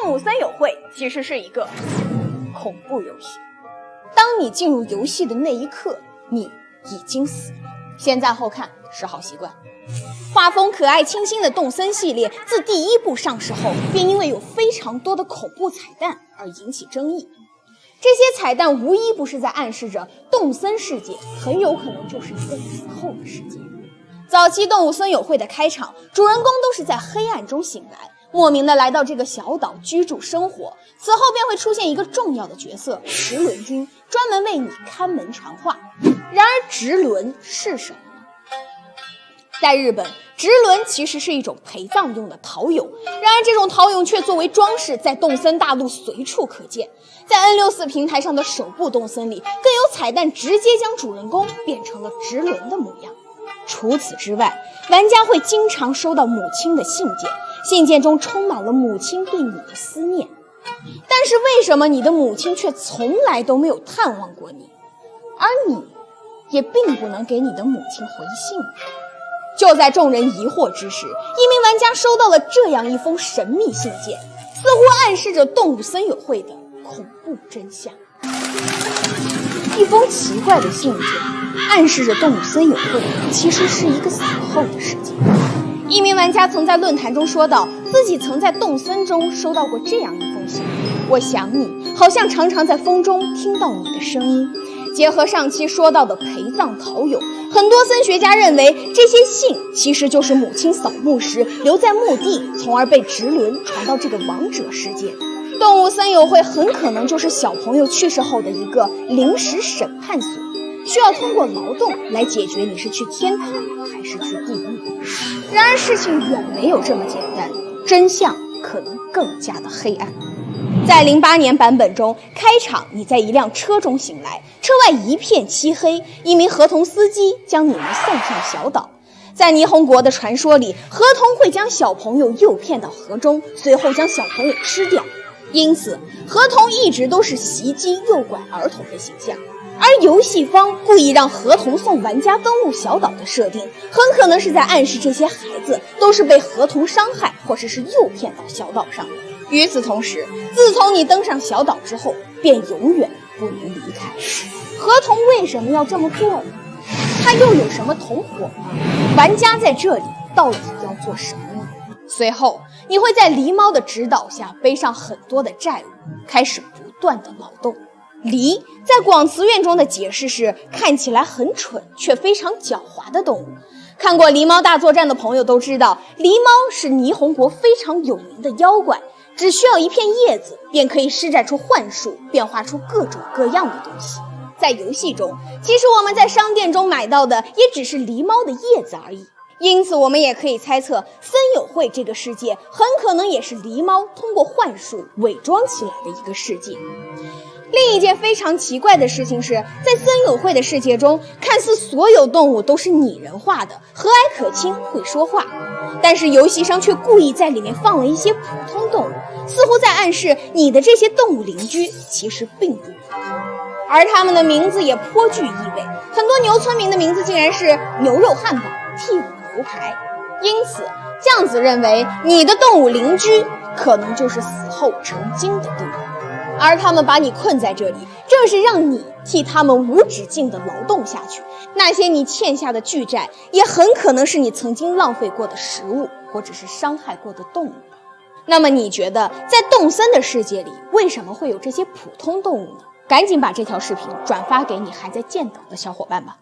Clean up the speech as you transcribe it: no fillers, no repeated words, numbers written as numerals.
动物森友会其实是一个恐怖游戏。当你进入游戏的那一刻，你已经死了。先赞后看是好习惯。画风可爱清新的动森系列自第一部上市后，便因为有非常多的恐怖彩蛋而引起争议。这些彩蛋无一不是在暗示着动森世界很有可能就是一个死后的世界。早期动物森友会的开场，主人公都是在黑暗中醒来，莫名的来到这个小岛居住生活，此后便会出现一个重要的角色直轮君，专门为你看门传话。然而直轮是什么呢？在日本，直轮其实是一种陪葬用的陶俑，然而这种陶俑却作为装饰在动森大陆随处可见。在 N64 平台上的首部动森里，更有彩蛋直接将主人公变成了直轮的模样。除此之外，玩家会经常收到母亲的信件，信件中充满了母亲对你的思念。但是为什么你的母亲却从来都没有探望过你，而你也并不能给你的母亲回信呢？就在众人疑惑之时，一名玩家收到了这样一封神秘信件，似乎暗示着动物森友会的恐怖真相。一封奇怪的信件暗示着动物森友会其实是一个死后的世界。一名玩家曾在论坛中说道，自己曾在动森中收到过这样一封信：我想你，好像常常在风中听到你的声音。结合上期说到的陪葬陶俑，很多森学家认为这些信其实就是母亲扫墓时留在墓地，从而被直轮传到这个亡者世界。动物森友会很可能就是小朋友去世后的一个临时审判所，需要通过劳动来解决你是去天堂还是去地狱。然而事情远没有这么简单，真相可能更加的黑暗。在08年版本中，开场你在一辆车中醒来，车外一片漆黑，一名河童司机将你们送上小岛。在霓虹国的传说里，河童会将小朋友诱骗到河中，随后将小朋友吃掉，因此河童一直都是袭击诱拐儿童的形象。而游戏方故意让河童送玩家登陆小岛的设定，很可能是在暗示这些孩子都是被河童伤害或者是诱骗到小岛上的。与此同时，自从你登上小岛之后，便永远不能离开。河童为什么要这么做呢？他又有什么同伙吗？玩家在这里到底要做什么呢？随后，你会在狸猫的指导下背上很多的债务，开始不断的劳动。狸在广辞苑中的解释是看起来很蠢却非常狡猾的动物。看过狸猫大作战的朋友都知道，狸猫是霓虹国非常有名的妖怪，只需要一片叶子便可以施展出幻术，变化出各种各样的东西。在游戏中，其实我们在商店中买到的也只是狸猫的叶子而已，因此我们也可以猜测，森友会这个世界很可能也是狸猫通过幻术伪装起来的一个世界。另一件非常奇怪的事情是，在森友会的世界中，看似所有动物都是拟人化的，和蔼可亲，会说话，但是游戏商却故意在里面放了一些普通动物，似乎在暗示你的这些动物邻居其实并不普通，而他们的名字也颇具意味，很多牛村民的名字竟然是牛肉汉堡、替补牛排，因此酱子认为你的动物邻居可能就是死后成精的动物，而他们把你困在这里，正是让你替他们无止境的劳动下去。那些你欠下的巨债，也很可能是你曾经浪费过的食物，或者是伤害过的动物。那么你觉得，在动森的世界里，为什么会有这些普通动物呢？赶紧把这条视频转发给你还在建档的小伙伴吧。